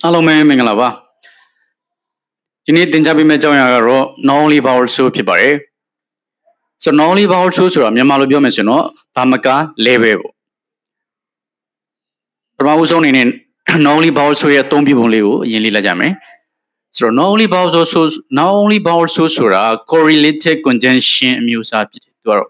အားလုံးပဲမင်္ဂလာပါဒီနေ့သင်ကြားပေးမယ့်အကြောင်းအရာကတော့ not only vowel show ဖြစ်ပါတယ်ဆိုတော့ not only vowel show ဆိုတာမြန်မာလိုပြောမယ်ဆိုတော့ဘာမက level ပေါ့ပထမဦးဆုံးအနေနဲ့ not only vowel show ရဲ့အသုံးပြုပုံလေးကိုအရင်လေ့လာကြမယ်ဆိုတော့ not only vowel show ဆိုတာ correlated conjunction အမျိုးအစားဖြစ်တယ်သူကတော့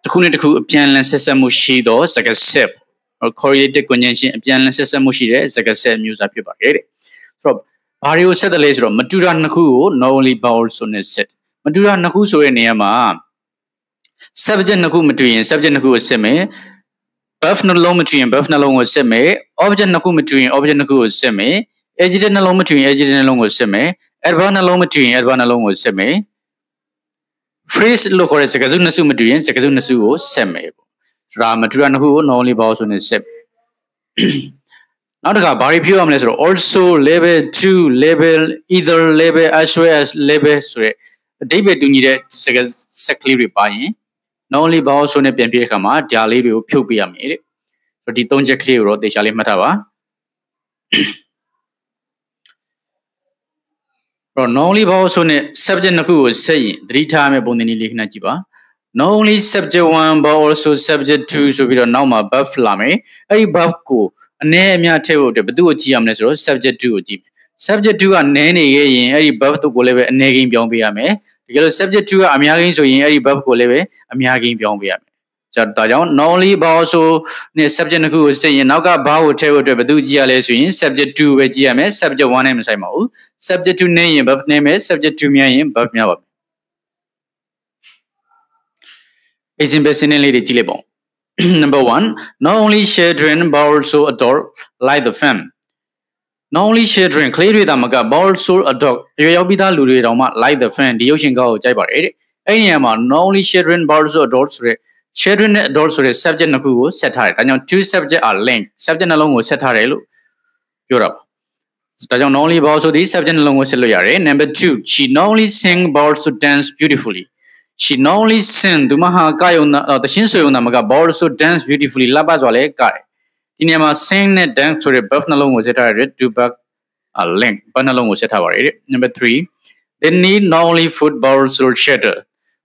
တစ်ခုနဲ့တစ်ခုအပြန်အလှန်ဆက်ဆက်မှုရှိသောစကားဆက် correlated conjunction အပြန်အလှန်ဆက်ဆက်မှုရှိတဲ့စကားဆက်အမျိုးအစားဖြစ်ပါတယ်တဲ့ဆိုတော့ဘာတွေကိုဆက်တယ်လဲဆိုတော့မတူတာနှစ်ခုကို not only vowel ဆိုနဲ့ဆက်မတူတာနှစ်ခုဆိုတဲ့နေရာမှာ subject နှစ်ခုမတူရင် subject နှစ်ခုကိုဆက်မယ် verb နှလုံးမတူရင် verb နှလုံးကိုဆက်မယ် object နှစ်ခုမတူရင် object နှစ်ခုကိုဆက်မယ် adjective နှလုံးမတူရင် adjective နှလုံးကိုဆက်မယ် adverb နှလုံးမတူရင် adverb နှလုံးကိုဆက်မယ် phrase လို့ခေါ်တဲ့စကားစုနှစ်စုမတူရင်စကားစုနှစ်စုကိုဆက်မယ်ပေါ့ဒါမတူတာနှစ်ခုကို not only vowel ဆိုနဲ့ဆက်နောက်တစ်ခါဘာတွေပြောရမလဲဆိုတော့ also level 2 level either level as well as level ဆိုတဲ့အဓိပ္ပာယ်တူညီတဲ့စကားဆက်ကလေးတွေပါရင် not only vowel ဆိုနဲ့ပြန်ပြတဲ့အခါမှာဒါလေးတွေကိုဖြုတ်ပေးရမယ်တဲ့ဆိုတော့ဒီသုံးချက်ကလေးကိုတော့သေချာလေးမှတ်ထားပါတော့ not only vowel ဆိုနဲ့ subject နှစ်ခုကိုဆက်ရင်သတိထားမယ့်ပုံသဏ္ဍာန်လေးခဏကြည့်ပါ not only subject 1 but also subject 2ဆိုပြီးတော့နောက်မှာ verb လာမယ်အဲ့ဒီ verb ကိုအနည်းအများထည့်ဖို့အတွက်ဘယ်သူ့ကိုကြည့်ရမလဲဆိုတော့ subject 2ကိုကြည့်မယ် subject 2ကနည်းနေခဲ့ရင်အဲ့ဒီ verb ကိုလည်းပဲအနည်းကိန်းပြောင်းပေးရမယ်တကယ်လို့ subject 2ကအများကိန်းဆိုရင်အဲ့ဒီ verb ကိုလည်းပဲအများကိန်းပြောင်းပေးရမယ်ဒါကြောင့် not only vowel ဆိုနဲ့ subject နှစ်ခုကိုဆက်ရင်နောက်က verb ကိုထည့်ဖို့အတွက်ဘယ်သူကြည့်ရလဲဆိုရင် subject 2ပဲကြည့်ရမယ် subject 1နဲ့မဆိုင်ပါဘူး subject 2နဲ့ရင် verb နဲ့မယ် subject 2များရင် verb များပါမယ် example စနစ်လေးတွေကြည့်လိုက်ပါဦးNumber 1, not only children but also adults like the film. Not only children, ကလေးတွေသာမက but also adults ရွယ်ရောက်ပြီးသားလူတွေတောင်မှ like the film ဒီရုပ်ရှင်ကားကိုကြိုက်ပါတယ်တဲ့။အဲ့ဒီနေရာမှာ not only children but also adults ဆိုတဲ့ children နဲ့ adults ဆိုတဲ့ subject နှစ်ခုကိုဆက်ထားတယ်။ဒါကြောင့် two subject are linked. subject နှလုံးကိုဆက်ထားတယ်လို့ပြောတာပါ။ဒါကြောင့် not only but also ဒီ subject နှလုံးကိုဆက်လို့ရတယ်။ Number 2, she not only sing but also dance beautifully. She not only sing သူမဟာကယုံတခြင်းဆိုယုံတာမက but also dance beautifully လှပစွာလည်းကတယ်ဒီနေရာမှာ sing နဲ့ dance ဆိုတဲ့ verb နှလုံးကိုဆက်ထားရတဲ့ two verb link verb နှလုံးကိုဆက်ထားပါရတဲ့ Number 3 they need not only food but also shelter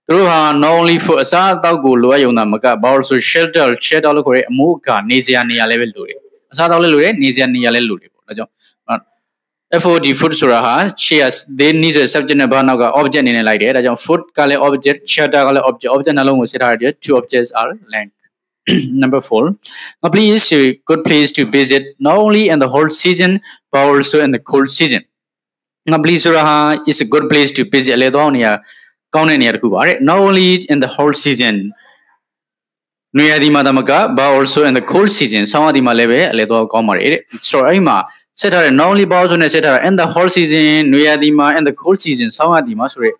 သူတို့ဟာ not only food အစားအသောက်ကိုလိုအပ်ယုံတာမက but also shelter လို့ခေါ်တဲ့အမိုးအကာနေစရာနေရာလည်းပဲလိုတယ်အစားအသောက်လည်းလိုတယ်နေစရာနေရာလည်းလိုတယ်ပေါ့ဒါကြောင့်FOD food ဆိုတာဟာ shares they need a subject နဲ့ဘာနောက်က object အနေနဲ့လိုက်တယ်ဒါကြောင့် food ကလည်း object shelter ကလည်း object နှလုံးကိုဆက်ထားရတဲ့ two objects are linked Number 4 a place is a good place to visit not only in the hot season but also in the cold season a place ဆိုတာဟာ is a good place to visit လေတော့နေရာကောင်းတဲ့နေရာတစ်ခုပါတဲ့ not only in the hot season နွေရာသီမှာတမက but also in the cold season ဆောင်းရာသီမှာလည်းပဲလေတော့ကောင်းပါတယ်တဲ့ဆိုတော့အဲ့မှာဆက်ထားတဲ့ not only vowel ဆိုနဲ့ဆက်ထားတဲ့ in the hot season နွေရာသီမှာ in the cold season ဆောင်းရာသီမှာဆိုရဲ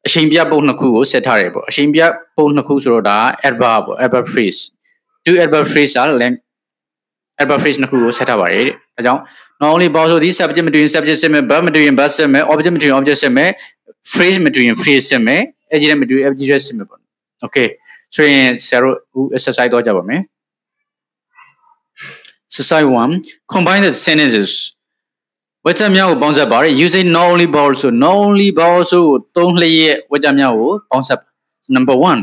အချိန်ပြပုံနှစ်ခုကိုဆက်ထားတယ်ပေါ့အချိန်ပြပုံနှစ်ခုဆိုတော့ဒါ adverb ပေါ့ adverb phrase two adverb phrase က adverb phrase နှစ်ခုကိုဆက်ထားပါတယ်တဲ့ဒါကြောင့် not only vowel ဆိုဒီ subject မတူရင် subject ဆက်မယ် verb မတူရင် verb ဆက်မယ် object မတူရင် object ဆက်မယ် phrase မတူရင် phrase ဆက်မယ် adjective မတူရင် adjective ဆက်မယ်ပေါ့ okay ဆိုရင်ဆရာတို့ exercise တော့ကြပါမယ်Exercise 1 combine the sentences ဝါကျများကိုပေါင်းစပ်ပါတယ် using not only vowel ဆို not only vowel ဆိုကိုသုံးလျက်ဝါကျများကိုပေါင်းစပ် Number 1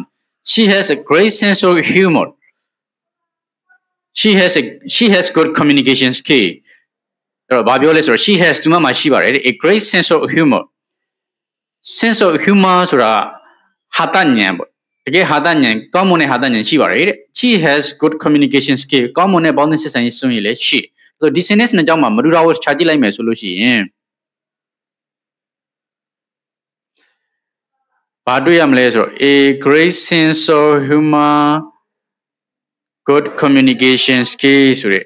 she has a great sense of humor she has good communication skill အဲ့တော့ဘာပြောလဲဆိုတော့ she has သူမှရှိပါတယ် a great sense of humor sense of humor ဆိုတာဟာတဉာဏ်ပေါ့တကယ်ဟာတဉာဏ်ကောင်းမွန်တဲ့ဟာတဉာဏ်ရှိပါတယ်တဲ့ she has good communication skill ကောင်းမွန်တဲ့ပေါင်းသင်းဆက်ဆံရေးစွမ်းရည်လည်းရှိဆိုတော့ဒီ sentence နဲ့ကြောင်းမှာမတူတာကိုခြာကြည့်လိုက်မယ်ဆိုလို့ရှိရင်ဘာတွေ့ရမလဲဆိုတော့ a great sense of humor good communication skill ဆိုတဲ့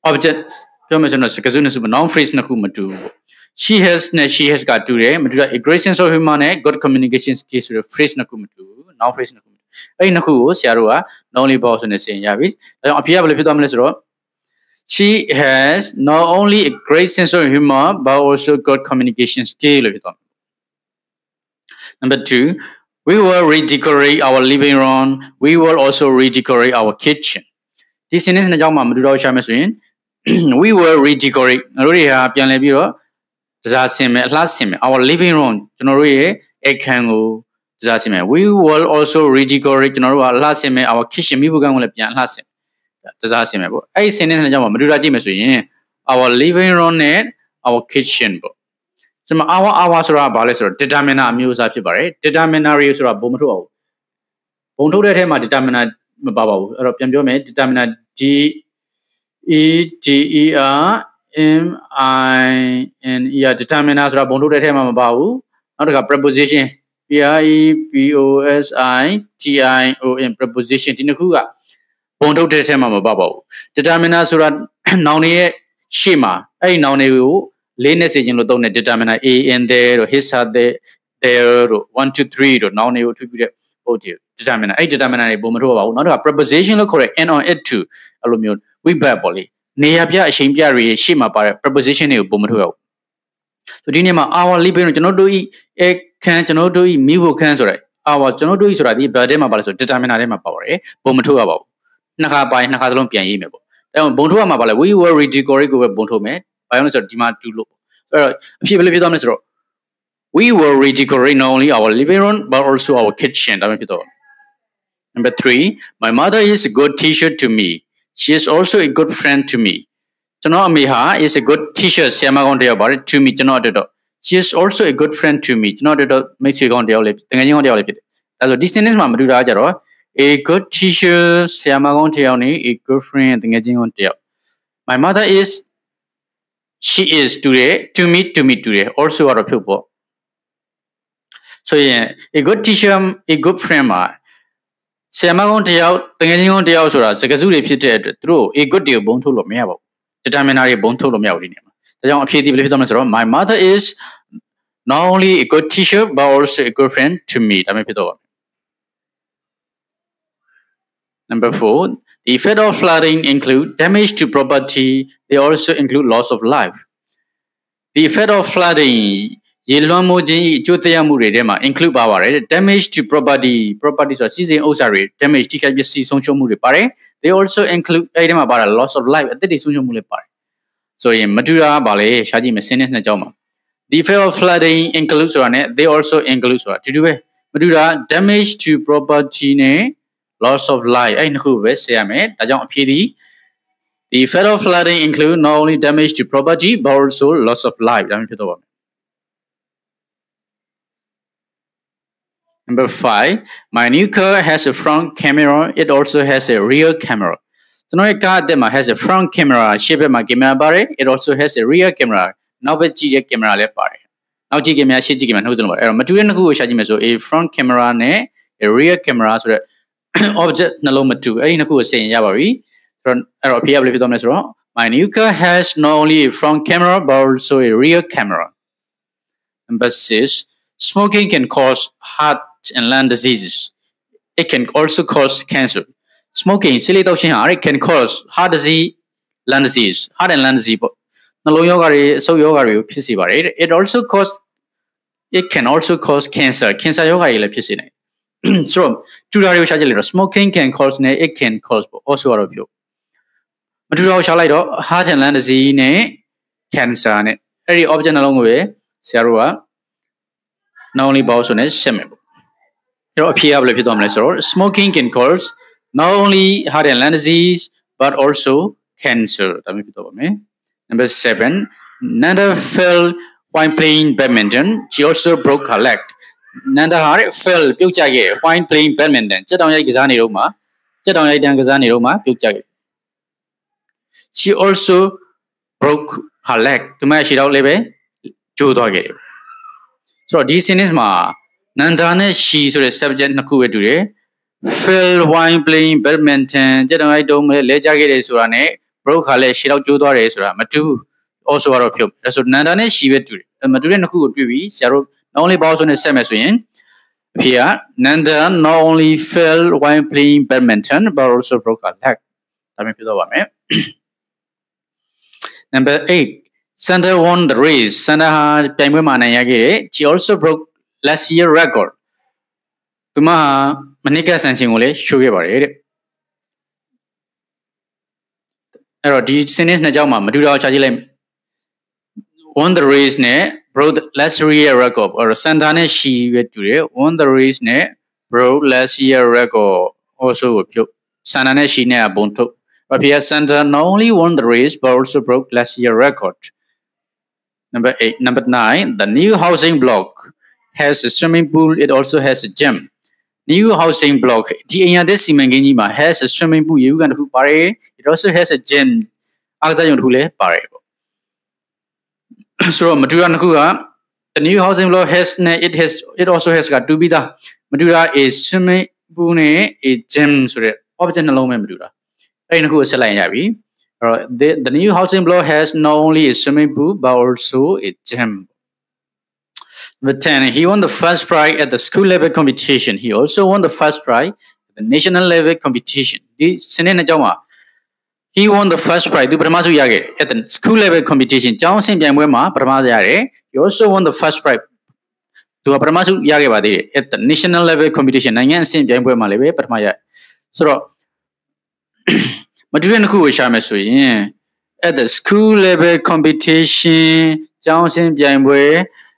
object ပြောမယ်ဆိုတော့စကားစုနှစ်စု noun phrase နှစ်ခုမတူဘူး she has နဲ့ she has ကတူတယ်မတူတာ a great sense of humor နဲ့ good communication skill ဆိုတဲ့ phrase နှစ်ခုမတူဘူး noun phrase နှစ်ခုမတူအဲ့ဒီနှစ်ခုကိုဆရာတို့က not only vowel ဆိုနဲ့ဆင်ရပြီဒါကြောင့်အဖေကဘယ်လိုဖြစ်သွားမလဲဆိုတော့ she has not only a great sense of humor but also good communication skill လို့ဖြစ်သွားမယ် Number 2 we will redecorate our living room we will also redecorate our kitchen ဒီ sentence နဲ့ကြောင်းမှာမတူတော့ရှာမယ်ဆိုရင် we will redecorate ငါတို့တွေဟာပြန်လည်ပြီးတော့တစားဆင်မယ်အလှဆင်မယ် our living room ကျွန်တော်တို့ရဲ့အခန်းကိုတစားဆင်မယ် we will also redecorate ကျွန်တော်တို့ကအလှဆင်မယ် our kitchen မိဖို့ကန်းကိုလည်းပြန်အလှဆင်တစားဆင်မယ်ပေါ့အဲ့ဒီ sentence နဲ့ကြောင်းမှာမတူတာကြည့်မယ်ဆိုရင် our living room နဲ့ our kitchen ပေါ့ဒီမှာ our ဆိုတာဘာလဲဆိုတော့ determiner အမျိုးအစားဖြစ်ပါတယ် determiner တွေဆိုတာဘုံမထုတ်အောင်ဘုံထုတ်တဲ့အထဲမှာ determiner မပါပါဘူးအဲ့တော့ပြန်ပြောမယ် determiner D E D E R M I N E R determiner ဆိုတာဘုံထုတ်တဲ့အထဲမှာမပါဘူးနောက်တစ်ခါ preposition P R E P O S I T I O N preposition ဒီနှစ်ခုကဘုံထုတ်တဲ့အထဲမှာမပါပါဘူး determiner ဆိုတာ noun တွေရဲ့ရှေ့မှာအဲ့ဒီ noun တွေကိုလေးနဲ့စေခြင်းလို့သုံးတဲ့ determiner a in there တို့ his are there တို့1 2 3တို့ noun တွေကိုထူးပြတဲ့ဟုတ်တယ် determiner အဲ့ determiner တွေဘုံမထုတ်ပါဘူးနောက်တစ်ခါ preposition လို့ခေါ်တဲ့ and on it to အဲ့လိုမျိုး we back ပေါ့လေနေရာပြအချိန်ပြတွေရှေ့မှာပါတဲ့ preposition တွေကိုဘုံမထုတ်ရဘူးဆိုဒီနေ့မှာ our living ကျွန်တော်တို့ဤအခန်းကျွန်တော်တို့ဤမိဖို့ခန်းဆိုတဲ့ our ကျွန်တော်တို့ဤဆိုတာဒီ verb ထဲမှာပါလဲဆို determiner ထဲမှာပါပါတယ်ဘုံမထုတ်ရပါဘူးနှစ်ခါပိုင်းနှစ်ခါသလုံးပြန်ရေးမယ်ပေါ့အဲ့တော့ဘုံထုတ်ရမှာပါလဲ we will redecorate ကိုပဲဘုံထုတ်မယ်ဘာလို့လဲဆိုတော့ဒီမှာ2လို့အဲ့တော့အဖြစ်ဘယ်လိုဖြစ်သွားမလဲဆိုတော့ we will redecorate not only our living room but also our kitchen ဒါမှဖြစ်တော့ Number 3 my mother is a good teacher to me she is also a good friend to me ကျွန်တော်အမေဟာ is a good teacher ဆရာမကောင်းတစ်ယောက်ပါတယ် to me ကျွန်တော်အတွက်တော့ she is also a good friend to me ကျွန်တော်အတွက်တော့မိတ်ဆွေကောင်းတစ်ယောက်လေးတကယ်ချင်းကောင်းတစ်ယောက်လေးဖြစ်တယ်ဒါဆို distance မှာမတူတာကြတော့ a good teacher ဆရာမကောင်းတစ်ယောက်နဲ့ a good friend တကယ်ချင်းကောင်းတစ်ယောက် my mother is she is to me today also ကတော့ဖြုတ်ပေါ့ဆိုရင် a good teacher a good friend မှာဆရာမကောင်းတစ်ယောက်တကယ်ချင်းကောင်းတစ်ယောက်ဆိုတာစကားစုတွေဖြစ်တဲ့အတွက်သူတို့ a good တွေကိုဘုံထုတ်လို့မရပါဘူး determiner တွေဘုံထုတ်လို့မရဘူးဒီနေမှာဒါကြောင့်အဖြေဒီဘယ်လိုဖြစ်သွားမလဲဆိုတော့ my mother is not only a good teacher but also a good friend to me ဒါမျိုးဖြစ်တော့ပါ Number 4 the effect of flooding include damage to property they also include loss of life the effect of flooding ရေလွှမ်းမိုးခြင်းအကျိုးသက်ရောက်မှုတွေထဲမှာ include ပါပါတယ် damage to property ဆိုတာစီးစိမ်ဥစ္စာတွေ damage ထိခိုက်ပစ္စည်းဆုံးရှုံးမှုတွေပါတယ် they also include အဲ့ဒီမှာပါတာ loss of life အသက်တွေဆုံးရှုံးမှုလည်းပါတယ်ဆိုရင်မတူတာပါလေရှားကြည့်မယ် sentence နဲ့ကြောင်းပါ the effect of flooding include ဆိုတာနဲ့ they also include ဆိုတာတူတူပဲမတူတာ damage to property နဲ့ loss of life အဲ့နှစ်ခုပဲဆက်ရမယ်ဒါကြောင့်အဖြေဒီ the effect of flooding include not only damage to property but also loss of life ဒါမျိုးဖြစ်တော့ပါမယ်Number 5 my new car has a front camera it also has a rear camera ကျွန်တော်ရဲ့ကားအသစ်မှာ has a front camera ရှေ့ဘက်မှာကင်မရာပါတယ် it also has a rear camera နောက်ဘက်ကြည့်တဲ့ကင်မရာလည်းပါတယ်နောက်ကြည့်ကင်မရာရှေ့ကြည့်ကင်မရာနှုတ်သလုံးပါတယ်အဲ့တော့မတူတဲ့နှစ်ခုကိုရှာကြည့်မယ်ဆို a front camera နဲ့ a rear camera ဆိုတဲ့ object နှလုံးမတူအဲ့ဒီနှစ်ခုကိုဆင်ရင်ရပါပြီဆိုတော့အဲ့တော့အဖေကဘယ်လိုဖြစ်သွားမလဲဆိုတော့ my new car has not only a front camera but also a rear camera Number 6 smoking can cause heart and lung diseases it can also cause cancer smoking ဆေးလေးတောက်ခြင်းဟာ it can cause heart disease lung disease heart and lung disease ပေါ့နှလုံးရောဂါတွေအဆုတ်ရောဂါတွေကိုဖြစ်စေပါတယ် it can also cause cancer ရောဂါတွေလည်းဖြစ်စေနိုင်so တူတာတွေကိုရှာကြည့်လိုက်တော့ smoking can cause နဲ့ it can cause ပေါ့ also ကတော့ပြောမတူတာကိုရှာလိုက်တော့ heart and lung disease နဲ့ cancer နဲ့အဲ့ဒီ object နှလုံးကိုပဲဆရာတို့က not only ပေါ့ဆိုနေဆက်မယ်ပေါ့အဲ့တော့အဖြေကဘယ်လိုဖြစ်သွားမလဲဆိုတော့ smoking can cause not only heart and lung disease but also cancer ဒါမျိုးဖြစ်သွားပါမယ် Number 7 Nanda fell while playing badminton she also broke her leg Nanda ဟာ fell ပြုတ်ကျခဲ့ while playing badminton ကြက်တောင်ရိုက်ကစားနေတော့မှကြက်တောင်ရိုက်တန်းကစားနေတော့မှပြုတ်ကျခဲ့ she also broke her leg ဒီမှာရှိတော့လည်းပဲကျိုးသွားခဲ့တယ်ဆိုတော့ဒီ sentence မှာ Nanda နဲ့ she ဆိုတဲ့ subject နှစ်ခုပဲတူတယ် fell while playing badminton ကြက်တောင်ရိုက်တုံးလဲကျခဲ့တယ်ဆိုတာနဲ့ broke ဟာလည်းရှေ့တော့ကျိုးသွားတယ်ဆိုတာမတူ also ကတော့ဖြုတ်ဒါဆို Nanda နဲ့ she ပဲတူတယ်မတူတဲ့နှစ်ခုကိုတွေ့ပြီးဆရာတို့ not only ဘောဆိုနဲ့ဆက်မယ်ဆိုရင်အဖေက Nanda not only fell while playing badminton but also broke her leg ဒါမျိုးပြောတော့ပါမယ် Number 8 Sandra won the race Sandra ဟာပြိုင်ပွဲမှာနိုင်ရခဲ့တယ် she also broke last year record သူမဟာမနစ်ကဆန်ရှင်ကိုလည်းရှိုးခဲ့ပါတယ်တဲ့ အဲ့တော့ဒီ sentence နှစ်ကြောင်းမှာမတူတာကိုခြားကြည့်လိုက် won the race နဲ့ broke last year record or Santa နဲ့ she ပဲတူတယ် won the race နဲ့ broke last year record also ကိုပြုတ် Santa နဲ့ she နဲ့ကဘုံထုတ်ဘာဖြစ်လဲ Santa not only won the race but also broke last year record. Number 8. Number 9. The new housing block has a swimming pool. It also has a gym. New housing block. The area this simangini ma has a swimming pool. You can pare. It also has a gym. Agza yung hule pare. So Madura nakuha. The new housing block has it also has got to be the Madura is swimming pool ne a gym. Sorry. Object na long me Madura. Ay nakuha sa line yabi. The new housing block has not only a swimming pool but also a gym. Number 10. He won the first prize at the school level competition. He also won the first prize at the national level competition. He won the first prize at the school level competition. He also won the first prize at the national level competition. So, at the school level competition,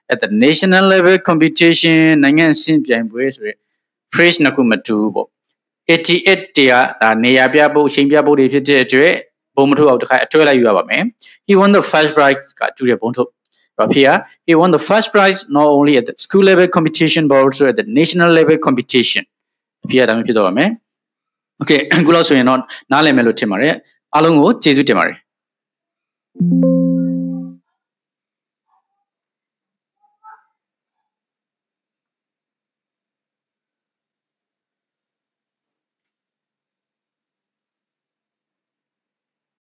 at the national level competition, phrase nakumatu. 88 နေရာပြဖို့ချိန်ပြဖို့တွေဖြစ်တဲ့အတွက်ဘုံမထုတ်အောင်တစ်ခါအတွဲလိုက်ယူရပါမယ် He won the first prize ကတူတဲ့ဘုံထုတ်တော့ဖြစ် He won the first prize not only at the school level competition but also at the national level competition ဖြစ်ဒါမျိုးဖြစ်တော့ပါမယ် Okay အခုလောက်ဆိုရင်တော့နားလည်မယ်လို့ထင်ပါတယ်အားလုံးကိုကျေးဇူးတင်ပါတယ်